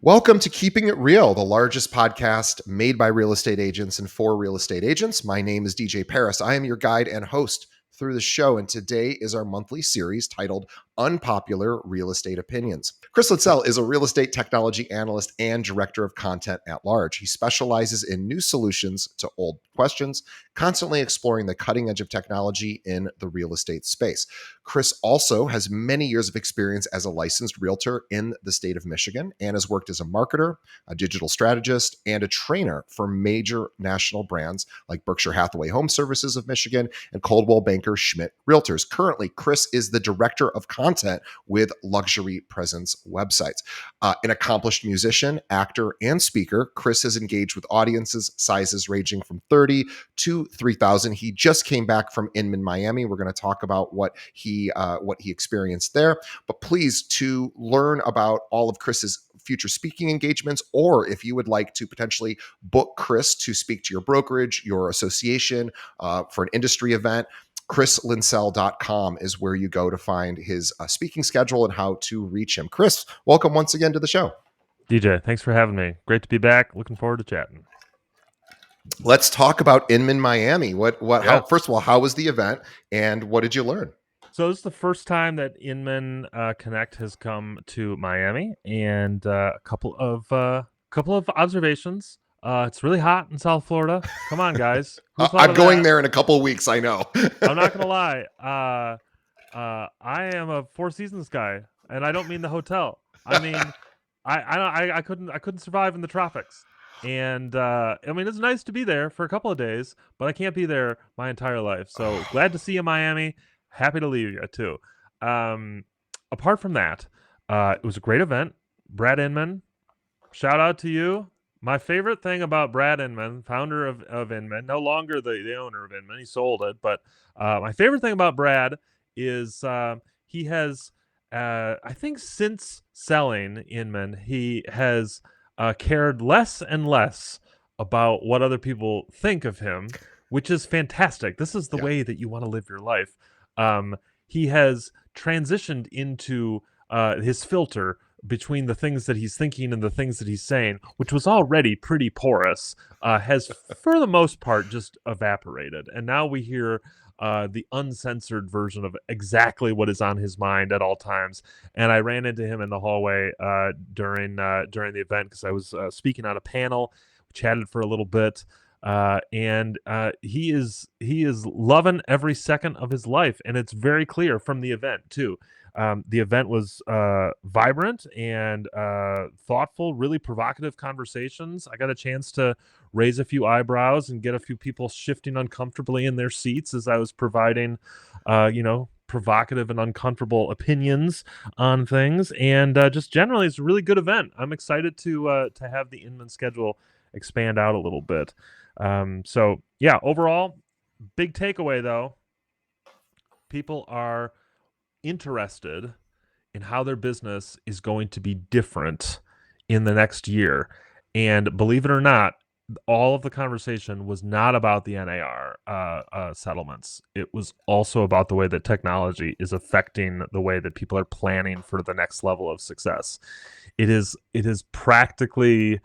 Welcome to Keeping It Real, the largest podcast made by real estate agents and for real estate agents. My name is DJ Paris. I am your guide and host through the show, and today is our monthly series titled Unpopular Real Estate Opinions. Chris Linsell is a real estate technology analyst and director of content at large. He specializes in new solutions to old questions, constantly exploring the cutting edge of technology in the real estate space. Chris also has many years of experience as a licensed realtor in the state of Michigan and has worked as a marketer, a digital strategist, and a trainer for major national brands like Berkshire Hathaway Home Services of Michigan and Coldwell Banker Schmidt Realtors. Currently, Chris is the director of content with Luxury Presence websites. An accomplished musician, actor, and speaker, Chris has engaged with audiences sizes ranging from 30 to 3,000. He just came back from Inman Miami. We're going to talk about what he experienced there. But please, to learn about all of Chris's future speaking engagements, or if you would like to potentially book Chris to speak to your brokerage, your association, for an industry event, chrislinsell.com is where you go to find his speaking schedule and how to reach him. Chris, welcome once again to the show. DJ, thanks for having me. Great to be back. Looking forward to chatting. Let's talk about Inman Miami. How, first of all, how was the event and what did you learn? So this is the first time that Inman Connect has come to Miami, and a couple of observations. It's really hot in South Florida. Come on, guys. I'm going there in a couple of weeks. I know. I'm not gonna lie. I am a Four Seasons guy, and I don't mean the hotel. I mean, I couldn't survive in the tropics. And I mean, it's nice to be there for a couple of days, but I can't be there my entire life. So glad to see you in Miami. Happy to leave you too. Apart from that, it was a great event. Brad Inman, shout out to you. My favorite thing about Brad Inman, founder of Inman, no longer the owner of Inman, he sold it. But my favorite thing about Brad is he has, I think since selling Inman, he has cared less and less about what other people think of him, which is fantastic. This is the way that you want to live your life. He has transitioned into his filter between the things that he's thinking and the things that he's saying, which was already pretty porous, has for the most part just evaporated. And now we hear the uncensored version of exactly what is on his mind at all times. And I ran into him in the hallway during the event because I was speaking on a panel. We chatted for a little bit. And he is loving every second of his life, and it's very clear from the event too. The event was vibrant and thoughtful, really provocative conversations. I got a chance to raise a few eyebrows and get a few people shifting uncomfortably in their seats as I was providing, provocative and uncomfortable opinions on things. And just generally, it's a really good event. I'm excited to have the Inman schedule expand out a little bit. So yeah, overall, big takeaway though, people are interested in how their business is going to be different in the next year. And believe it or not, all of the conversation was not about the NAR settlements. It was also about the way that technology is affecting the way that people are planning for the next level of success. It is practically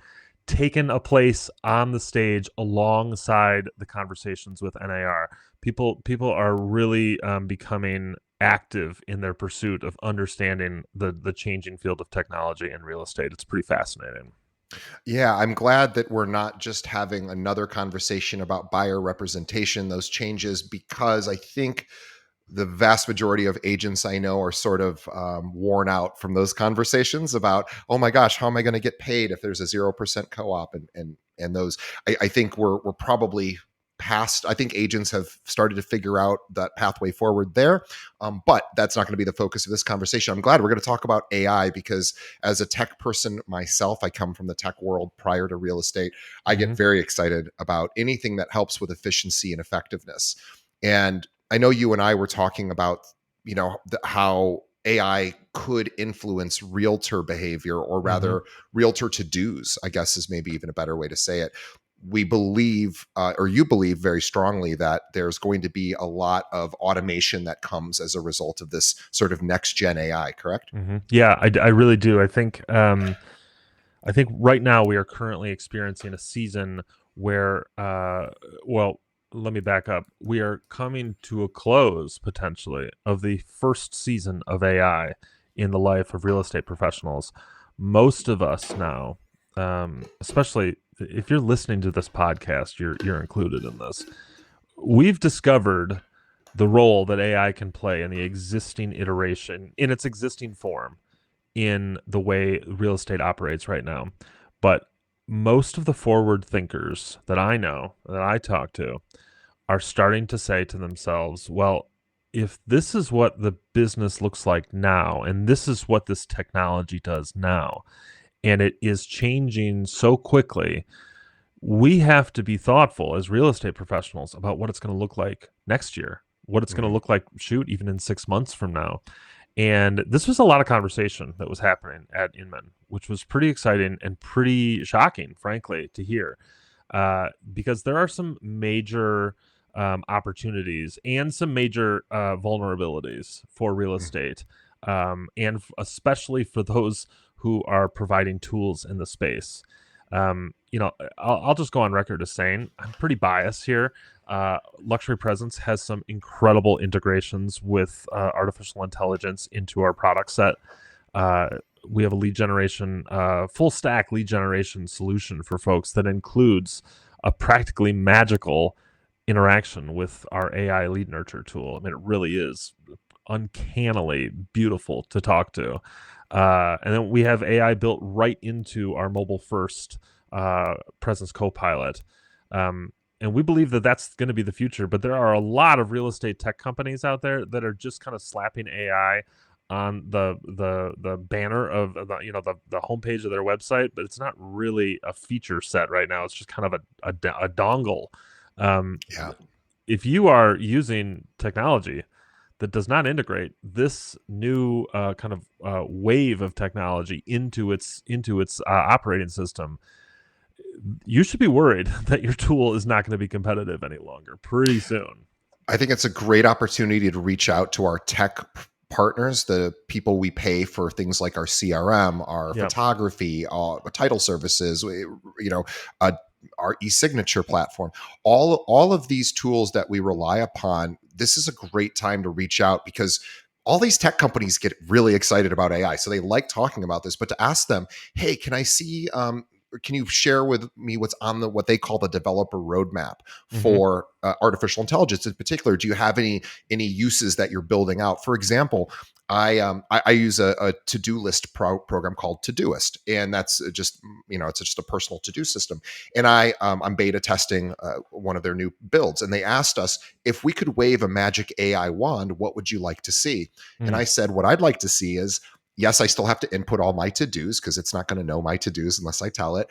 taken a place on the stage alongside the conversations with NAR. People are really becoming active in their pursuit of understanding the changing field of technology and real estate. It's pretty fascinating. Yeah, I'm glad that we're not just having another conversation about buyer representation, those changes, because I think the vast majority of agents I know are sort of worn out from those conversations about, oh my gosh, how am I going to get paid if there's a 0% co-op and those. I think we're probably past. I think agents have started to figure out that pathway forward there, but that's not going to be the focus of this conversation. I'm glad we're going to talk about AI because as a tech person myself, I come from the tech world prior to real estate. I get very excited about anything that helps with efficiency and effectiveness. And I know you and I were talking about, how AI could influence realtor behavior, or rather realtor to-dos, I guess is maybe even a better way to say it. We believe, or you believe very strongly, that there's going to be a lot of automation that comes as a result of this sort of next gen AI, correct? Yeah, I really do. I think I think right now we are currently experiencing a season where, well, let me back up. We are coming to a close potentially of the first season of AI in the life of real estate professionals. Most of us now, especially if you're listening to this podcast, you're included in this. We've discovered the role that AI can play in the existing iteration, in its existing form, in the way real estate operates right now. But most of the forward thinkers that I know, that I talk to, are starting to say to themselves, well, if this is what the business looks like now, and this is what this technology does now, and it is changing so quickly, we have to be thoughtful as real estate professionals about what it's going to look like next year, what it's going to Mhm. look like, shoot, even in 6 months from now. And this was a lot of conversation that was happening at Inman, which was pretty exciting and pretty shocking, frankly, to hear, because there are some major opportunities and some major vulnerabilities for real estate, and especially for those who are providing tools in the space. I'll just go on record as saying I'm pretty biased here. Luxury Presence has some incredible integrations with artificial intelligence into our product set. Uh, we have a lead generation, full stack lead generation solution for folks that includes a practically magical interaction with our AI lead nurture tool. I mean, it really is uncannily beautiful to talk to. And then we have AI built right into our mobile first Presence Copilot. And we believe that that's going to be the future. But there are a lot of real estate tech companies out there that are just kind of slapping AI on the banner of the homepage of their website, but it's not really a feature set right now. It's just kind of a dongle. Um, Yeah. if you are using technology that does not integrate this new kind of wave of technology into its operating system, you should be worried that your tool is not going to be competitive any longer pretty soon. I think it's a great opportunity to reach out to our tech partners, the people we pay for things like our CRM, our Yeah. photography, title services, uh, our e-signature platform. All of these tools that we rely upon. This is a great time to reach out because all these tech companies get really excited about AI, so they like talking about this. But to ask them, hey, can I see? Can you share with me what's on what they call the developer roadmap Mm-hmm. for artificial intelligence in particular? Do you have any uses that you're building out? For example, I use a to-do list program called Todoist, and that's just it's just a personal to-do system. And I'm beta testing one of their new builds, and they asked us if we could wave a magic AI wand, what would you like to see? And Mm. I said, what I'd like to see is, yes, I still have to input all my to-dos because it's not going to know my to-dos unless I tell it.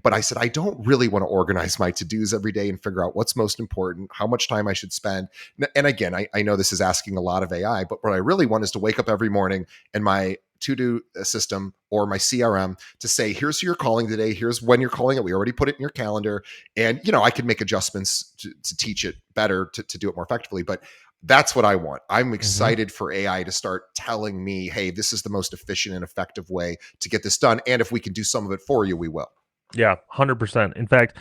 But I said, I don't really want to organize my to-dos every day and figure out what's most important, how much time I should spend. And again, I know this is asking a lot of AI, but what I really want is to wake up every morning and my to-do system or my CRM to say, here's who you're calling today. Here's when you're calling it. We already put it in your calendar. And, I can make adjustments to teach it better, to do it more effectively. But that's what I want. I'm Mm-hmm. excited for AI to start telling me, hey, this is the most efficient and effective way to get this done. And if we can do some of it for you, we will. Yeah, 100%. In fact,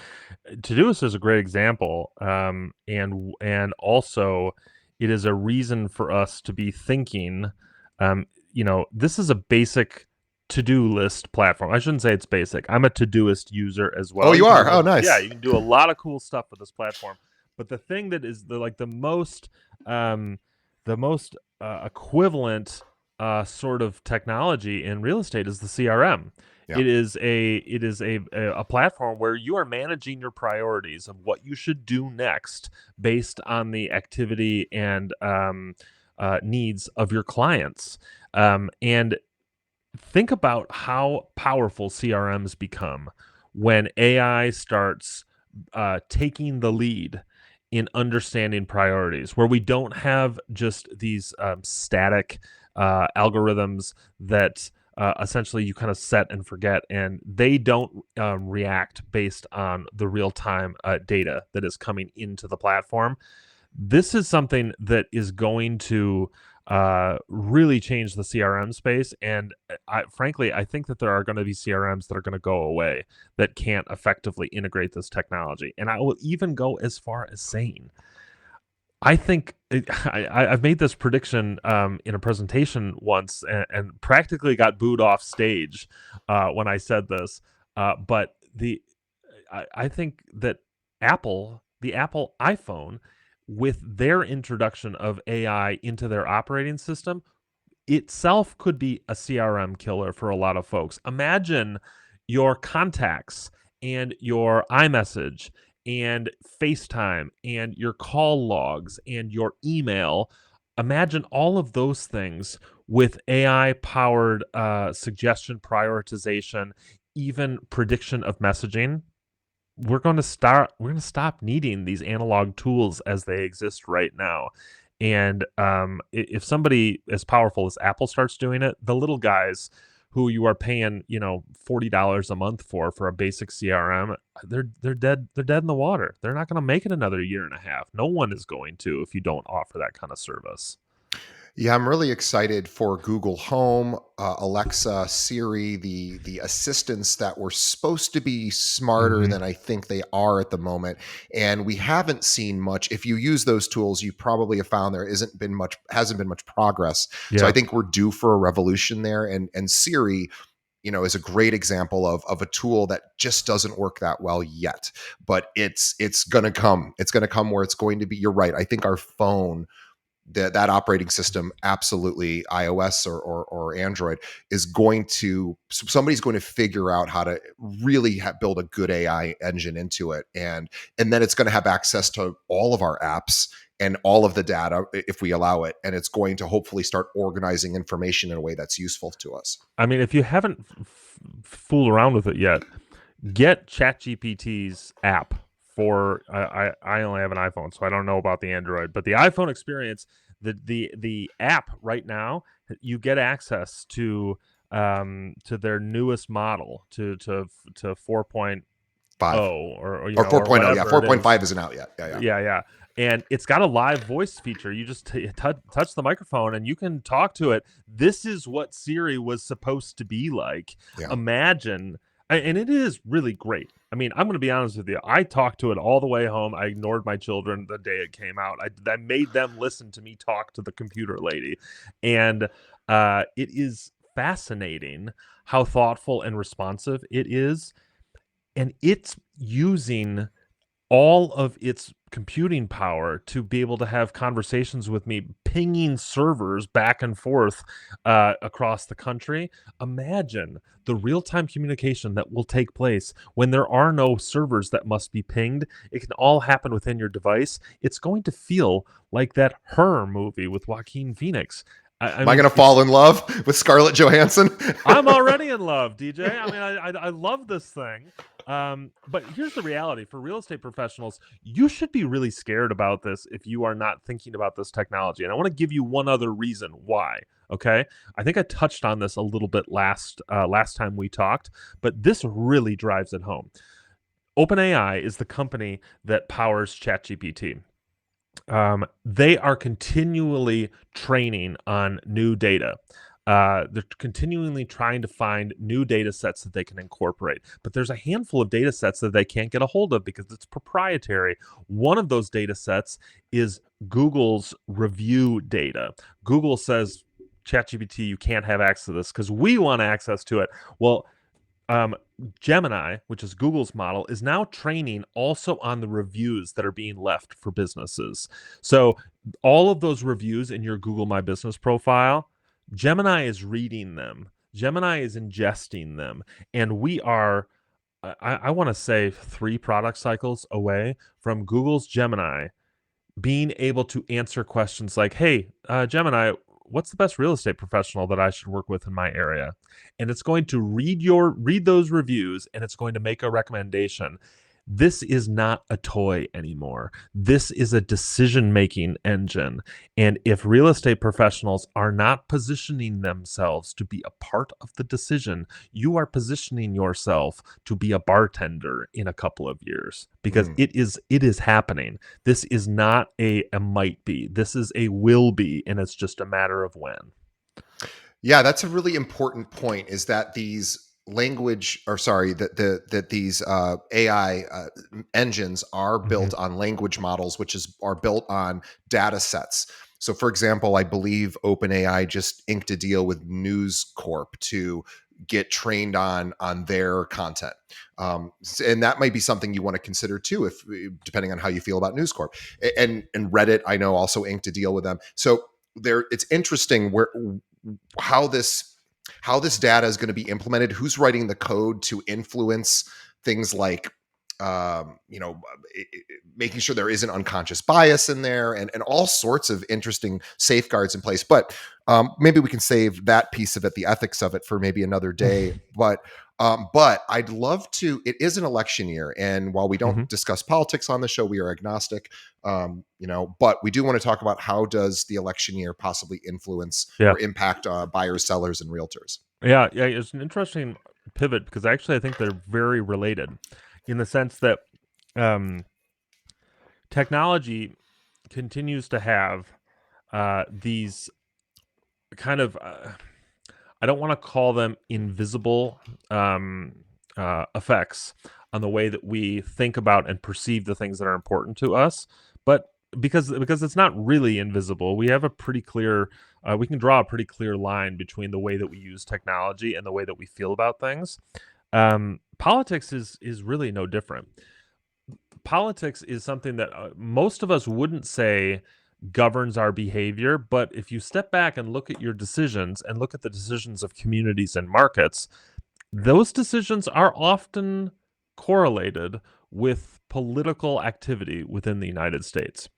Todoist is a great example, and also it is a reason for us to be thinking. This is a basic to-do list platform. I shouldn't say it's basic. I'm a Todoist user as Oh, well. you You can do are? Oh, yeah, nice. you can do a lot of cool stuff with this platform. But the thing that is um, the most equivalent sort of technology in real estate is the CRM. Yeah. It is a platform where you are managing your priorities of what you should do next based on the activity and needs of your clients. And think about how powerful CRMs become when AI starts taking the lead in understanding priorities, where we don't have just these static algorithms that essentially you kind of set and forget, and they don't react based on the real time data that is coming into the platform. This is something that is going to really change the CRM space. And frankly, I think that there are going to be CRMs that are going to go away that can't effectively integrate this technology. And I will even go as far as saying, I think I've made this prediction in a presentation once, and practically got booed off stage when I said this. But I think that the Apple iPhone, with their introduction of AI into their operating system, itself could be a CRM killer for a lot of folks. Imagine your contacts and your iMessage and FaceTime and your call logs and your email. Imagine all of those things with AI powered suggestion prioritization, even prediction of messaging. We're going to stop needing these analog tools as they exist right now. And if somebody as powerful as Apple starts doing it, the little guys who you are paying, $40 a month for a basic CRM, they're dead. They're dead in the water. They're not going to make it another year and a half. No one is going to if you don't offer that kind of service. Yeah, I'm really excited for Google Home, Alexa, Siri, the assistants that were supposed to be smarter Hmm. than I think they are at the moment. And we haven't seen much. If you use those tools, you probably have found there hasn't been much progress. So I Yeah. think we're due for a revolution there. And Siri, is a great example of a tool that just doesn't work that well yet. But it's gonna come. It's gonna come where it's going to be. You're right. I think our phone, that operating system, absolutely, iOS or Android, is going to, somebody's going to figure out how to really build a good AI engine into it, and then it's going to have access to all of our apps and all of the data if we allow it, and it's going to hopefully start organizing information in a way that's useful to us. I mean, if you haven't fooled around with it yet, get ChatGPT's app for I only have an iPhone, so I don't know about the Android, but the iPhone experience, the app right now, you get access to their newest model, to 4.0, Five or or or 4.0. Yeah, whatever it is. 4.5 isn't out yet. Yeah, yeah. Yeah, yeah. And it's got a live voice feature. You just touch the microphone and you can talk to it. This is what Siri was supposed to be like. Yeah. Imagine, and it is really great. I mean, I'm going to be honest with you. I talked to it all the way home. I ignored my children the day it came out. I made them listen to me talk to the computer lady. And it is fascinating how thoughtful and responsive it is. And it's using all of its computing power to be able to have conversations with me, pinging servers back and forth across the country. Imagine the real-time communication that will take place when there are no servers that must be pinged. It can all happen within your device. It's going to feel like that Her movie with Joaquin Phoenix. I Am I mean, going to fall in love with Scarlett Johansson? I'm already in love, DJ. I mean, I love this thing. But here's the reality for real estate professionals: you should be really scared about this if you are not thinking about this technology. And I want to give you one other reason why. Okay, I think I touched on this a little bit last time we talked, but this really drives it home. OpenAI is the company that powers ChatGPT. They are continually training on new data. They're continually trying to find new data sets that they can incorporate. But there's a handful of data sets that they can't get a hold of because it's proprietary. One of those data sets is Google's review data. Google says, ChatGPT, you can't have access to this because we want access to it. Well, um, Gemini, which is Google's model, is now training also on the reviews that are being left for businesses. So all of those reviews in your Google My Business profile, Gemini is reading them. Gemini is ingesting them. And we are, I want to say, 3 product cycles away from Google's Gemini being able to answer questions like, hey, Gemini, what's the best real estate professional that I should work with in my area? And it's going to read those reviews and it's going to make a recommendation. This is not a toy anymore. This is a decision-making engine. And if real estate professionals are not positioning themselves to be a part of the decision, you are positioning yourself to be a bartender in a couple of years, because it is happening. This is not a might be. This is a will be, and it's just a matter of when. Yeah, that's a really important point, is that these language or sorry that these AI engines are Mhm. built on language models, which are built on data sets. So for example, I believe OpenAI just inked a deal with News Corp to get trained on their content. And that might be something you want to consider too, if depending on how you feel about News Corp. And Reddit, I know, also inked a deal with them. So there, it's interesting where how this data is going to be implemented, who's writing the code to influence things like making sure there isn't unconscious bias in there, and all sorts of interesting safeguards in place. But maybe we can save that piece of it, the ethics of it, for maybe another day. But I'd love to. It is an election year, and while we don't Mhm. discuss politics on the show, we are agnostic. But we do want to talk about how does the election year possibly influence Yeah. or impact buyers, sellers, and realtors. Yeah, yeah, it's an interesting pivot, because actually I think they're very related, in the sense that um, technology continues to have these kind of I don't want to call them invisible effects on the way that we think about and perceive the things that are important to us, but because it's not really invisible, we have a pretty clear we can draw a pretty clear line between the way that we use technology and the way that we feel about things. Politics is really no different. Politics is something that most of us wouldn't say governs our behavior, but if you step back and look at your decisions and look at the decisions of communities and markets, those decisions are often correlated with political activity within the United States.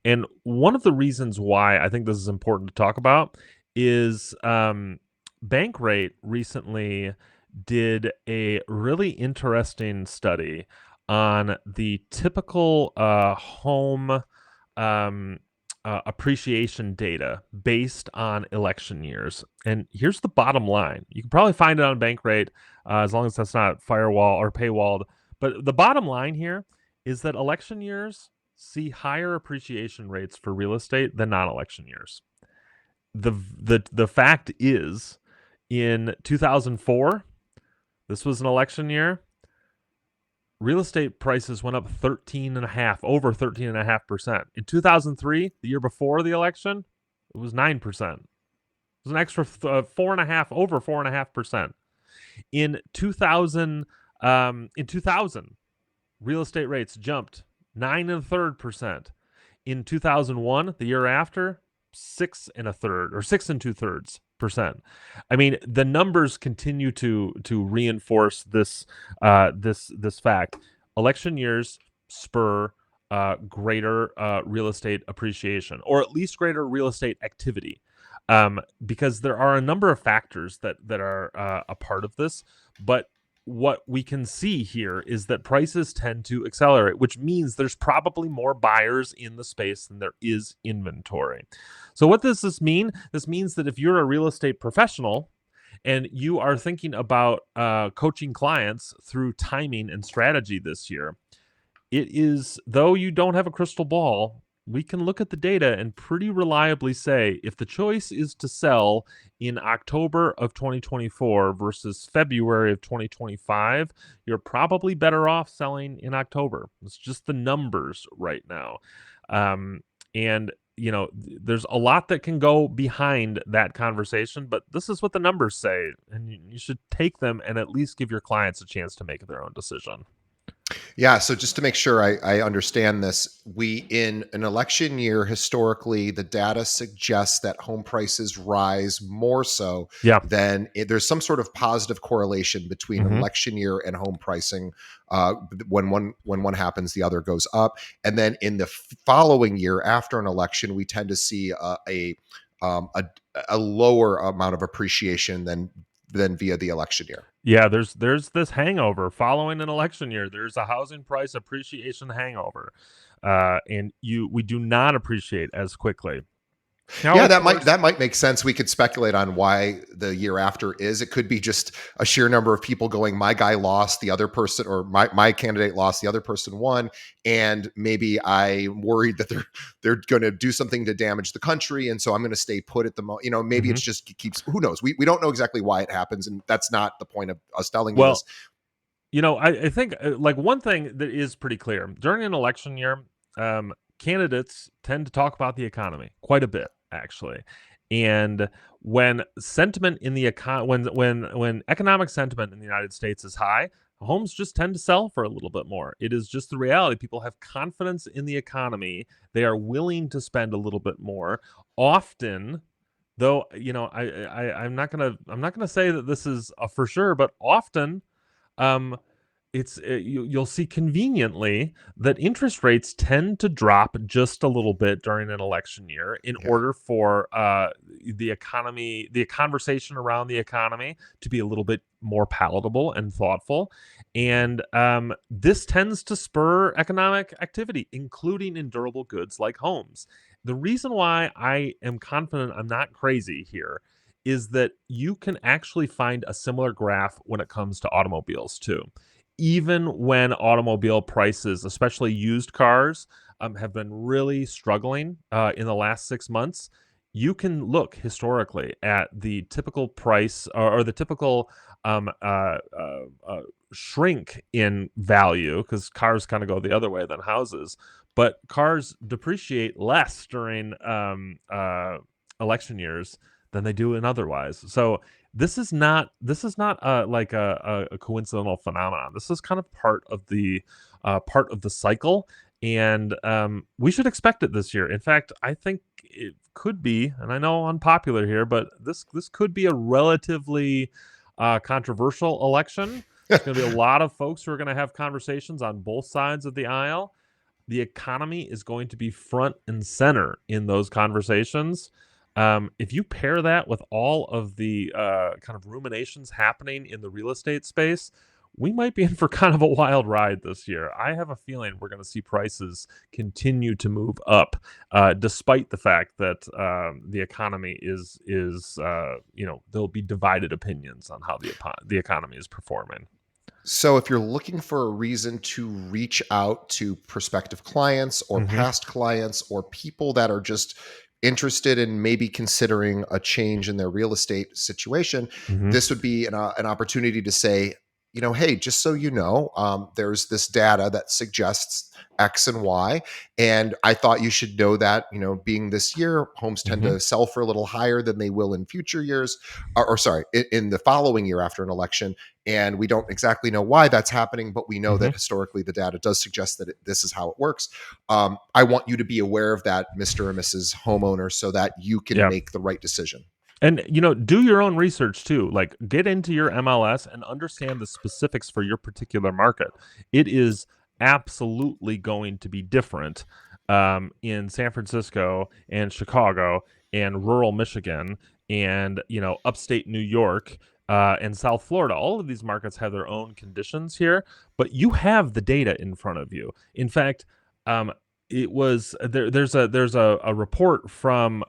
And one of the reasons why I think this is important to talk about is Bankrate recently did a really interesting study on the typical home um, appreciation data based on election years. And here's the bottom line: you can probably find it on Bankrate, as long as that's not firewall or paywalled. But the bottom line here is that election years see higher appreciation rates for real estate than non-election years. The fact is, in 2004, this was an election year, real estate prices went up 13 and a half, over 13.5%. In 2003, the year before the election, it was 9%. It was an extra four and a half, over 4.5%. In 2000, real estate rates jumped 9.33%. In 2001, the year after, 6.33 or 6.2%. I mean, the numbers continue to reinforce this fact. Election years spur greater real estate appreciation, or at least greater real estate activity, because there are a number of factors that are a part of this. But what we can see here is that prices tend to accelerate, which means there's probably more buyers in the space than there is inventory. So, what does this mean? This means that if you're a real estate professional and you are thinking about coaching clients through timing and strategy this year, it is, though you don't have a crystal ball, we can look at the data and pretty reliably say if the choice is to sell in October of 2024 versus February of 2025, you're probably better off selling in October. It's just the numbers right now. And there's a lot that can go behind that conversation, but this is what the numbers say, and you should take them and at least give your clients a chance to make their own decision. Yeah. So just to make sure I understand this, we in an election year, historically, the data suggests that home prices rise more so Yeah. than there's some sort of positive correlation between an Hmm. election year and home pricing. When one happens, the other goes up, and then in the following year after an election, we tend to see um, a, a lower amount of appreciation than than via the election year. Yeah, there's this hangover following an election year. There's a housing price appreciation hangover, and we do not appreciate as quickly. Now, Yeah, of course, that might make sense. We could speculate on why the year after is. It could be just a sheer number of people going, my guy lost, the other person, or my candidate lost, the other person won, and maybe I'm worried that they're going to do something to damage the country, and so I'm going to stay put at the moment. Maybe it's just keeps. Who knows? We don't know exactly why it happens, and that's not the point of us telling you this. well, I think like one thing that is pretty clear during an election year, candidates tend to talk about the economy quite a bit, actually. And when sentiment in the when economic sentiment in the United States is high, homes just tend to sell for a little bit more. It is just the reality. People have confidence in the economy. They are willing to spend a little bit more. Often, though, I'm not gonna say that this is a for sure, but often um, you'll see conveniently that interest rates tend to drop just a little bit during an election year in Yeah. order for the conversation around the economy to be a little bit more palatable and thoughtful. And this tends to spur economic activity, including in durable goods like homes. The reason why I am confident I'm not crazy here is that you can actually find a similar graph when it comes to automobiles too. Even when automobile prices, especially used cars, have been really struggling in the last 6 months, you can look historically at the typical price or the typical um, uh, uh, uh, shrink in value, because cars kind of go the other way than houses. But cars depreciate less during election years than they do in otherwise. So this is not like a coincidental phenomenon. This is kind of part of the cycle, and we should expect it this year. In fact, I think it could be, and I know unpopular here, but this could be a relatively controversial election. There's going to be a lot of folks who are going to have conversations on both sides of the aisle. The economy is going to be front and center in those conversations. If you pair that with all of the kind of ruminations happening in the real estate space, we might be in for kind of a wild ride this year. I have a feeling we're going to see prices continue to move up, despite the fact that the economy there'll be divided opinions on how the economy is performing. So, if you're looking for a reason to reach out to prospective clients or Hmm. past clients or people that are just interested in maybe considering a change in their real estate situation, Hmm. this would be an opportunity to say, hey, just so you know, there's this data that suggests X and Y. And I thought you should know that, being this year, homes tend Hmm. to sell for a little higher than they will in future years, or sorry, in the following year after an election. And we don't exactly know why that's happening, but we know Hmm. that historically the data does suggest that this is how it works. I want you to be aware of that, Mr. or Mrs. Homeowner, so that you can Yeah. make the right decision. And do your own research too. Like, get into your MLS and understand the specifics for your particular market. It is absolutely going to be different in San Francisco and Chicago and rural Michigan and upstate New York and South Florida. All of these markets have their own conditions here, but you have the data in front of you. In fact, it was there's a report from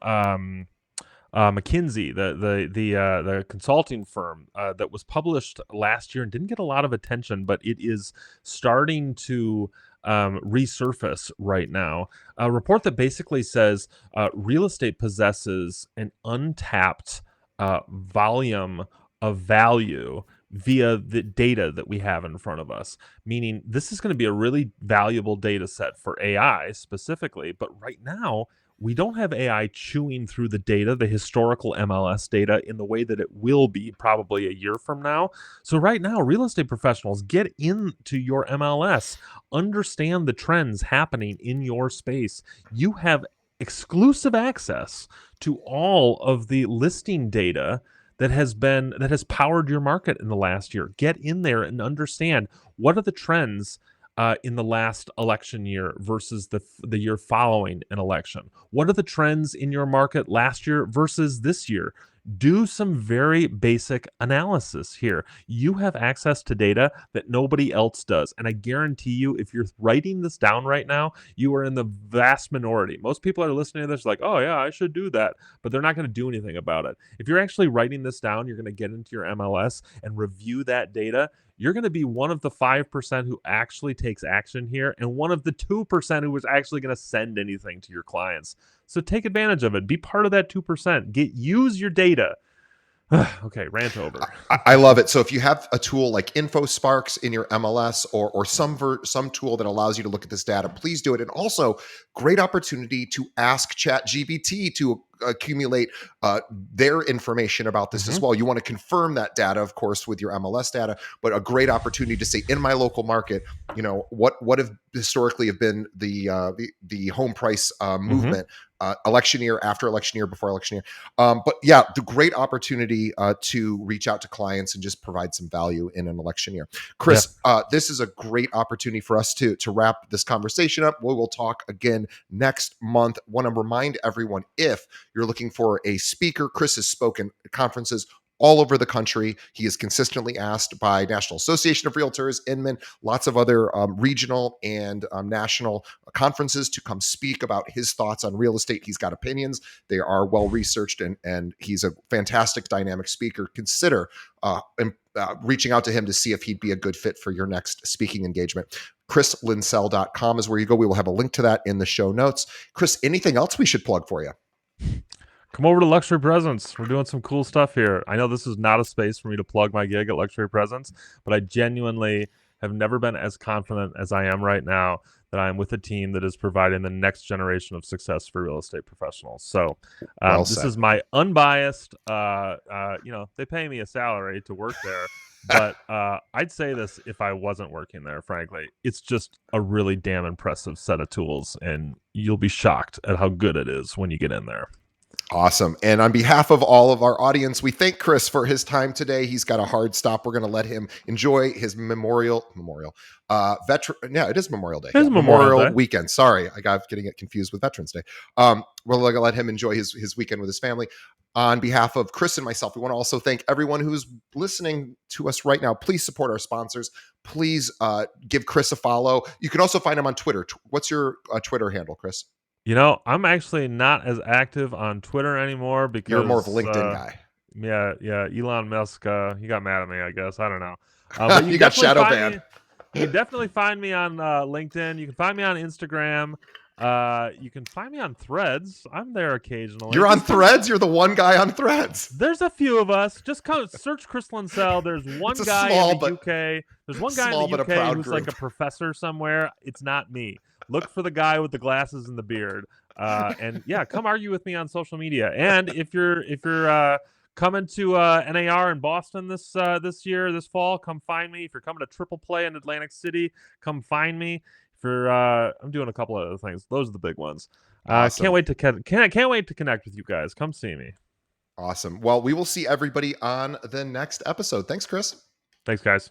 McKinsey, the consulting firm that was published last year and didn't get a lot of attention, but it is starting to resurface right now. A report that basically says real estate possesses an untapped volume of value via the data that we have in front of us. Meaning, this is going to be a really valuable data set for AI specifically, but right now we don't have AI chewing through the data, the historical MLS data, in the way that it will be probably a year from now. So, right now, real estate professionals, get into your MLS, understand the trends happening in your space. You have exclusive access to all of the listing data that has powered your market in the last year. Get in there and understand what are the trends in the last election year versus the year following an election. What are the trends in your market last year versus this year? do some very basic analysis here. You have access to data that nobody else does. And I guarantee you, if you're writing this down right now, you are in the vast minority. Most people are listening to this like, oh, yeah, I should do that. But they're not going to do anything about it. If you're actually writing this down, you're going to get into your MLS and review that data. You're going to be one of the 5% who actually takes action here and one of the 2% who is actually going to send anything to your clients. So take advantage of it. Be part of that 2%. Use your data. Okay, rant over. I love it. So if you have a tool like InfoSparks in your MLS or some tool that allows you to look at this data, please do it. And also, great opportunity to ask ChatGPT to accumulate their information about this as well. You want to confirm that data, of course, with your MLS data, but a great opportunity to say, in my local market, what have historically have been the home price movement. Election year, after election year, before election year. But yeah, the great opportunity to reach out to clients and just provide some value in an election year. Chris, this is a great opportunity for us to wrap this conversation up. We will talk again next month. Want to remind everyone, if you're looking for a speaker, Chris has spoken at conferences all over the country. He is consistently asked by National Association of Realtors, Inman, lots of other regional and national conferences to come speak about his thoughts on real estate. He's got opinions. They are well researched, and he's a fantastic dynamic speaker. Consider reaching out to him to see if he'd be a good fit for your next speaking engagement. ChrisLinsell.com is where you go. We will have a link to that in the show notes. Chris, anything else we should plug for you? Come over to Luxury Presence. We're doing some cool stuff here. I know this is not a space for me to plug my gig at Luxury Presence, but I genuinely have never been as confident as I am right now that I am with a team that is providing the next generation of success for real estate professionals. So this is my unbiased, they pay me a salary to work there, but I'd say this if I wasn't working there, frankly. It's just a really damn impressive set of tools, and you'll be shocked at how good it is when you get in there. Awesome. And on behalf of all of our audience, we thank Chris for his time today. He's got a hard stop. We're going to let him enjoy his memorial. It is Memorial Day. It is Memorial Day. Weekend. Sorry, I got getting it confused with Veterans Day. We're going to let him enjoy his weekend with his family. On behalf of Chris and myself, we want to also thank everyone who's listening to us right now. Please support our sponsors. Please give Chris a follow. You can also find him on Twitter. What's your Twitter handle, Chris? I'm actually not as active on Twitter anymore because you're more of a LinkedIn guy. Yeah. Elon Musk, he got mad at me, I guess. I don't know. But you got shadow banned. You can definitely find me on LinkedIn. You can find me on Instagram. You can find me on Threads. I'm there occasionally. You're on Threads? You're the one guy on Threads. There's a few of us. Just search Chris Linsell. There's one guy in the UK. There's one guy in the UK who's like a professor somewhere. It's not me. Look for the guy with the glasses and the beard. And yeah, come argue with me on social media. And if you're coming to NAR in Boston this fall, come find me. If you're coming to Triple Play in Atlantic City, come find me. I'm doing a couple of other things. Those are the big ones. Awesome. Can't wait to connect with you guys. Come see me. Awesome. Well, we will see everybody on the next episode. Thanks, Chris. Thanks, guys.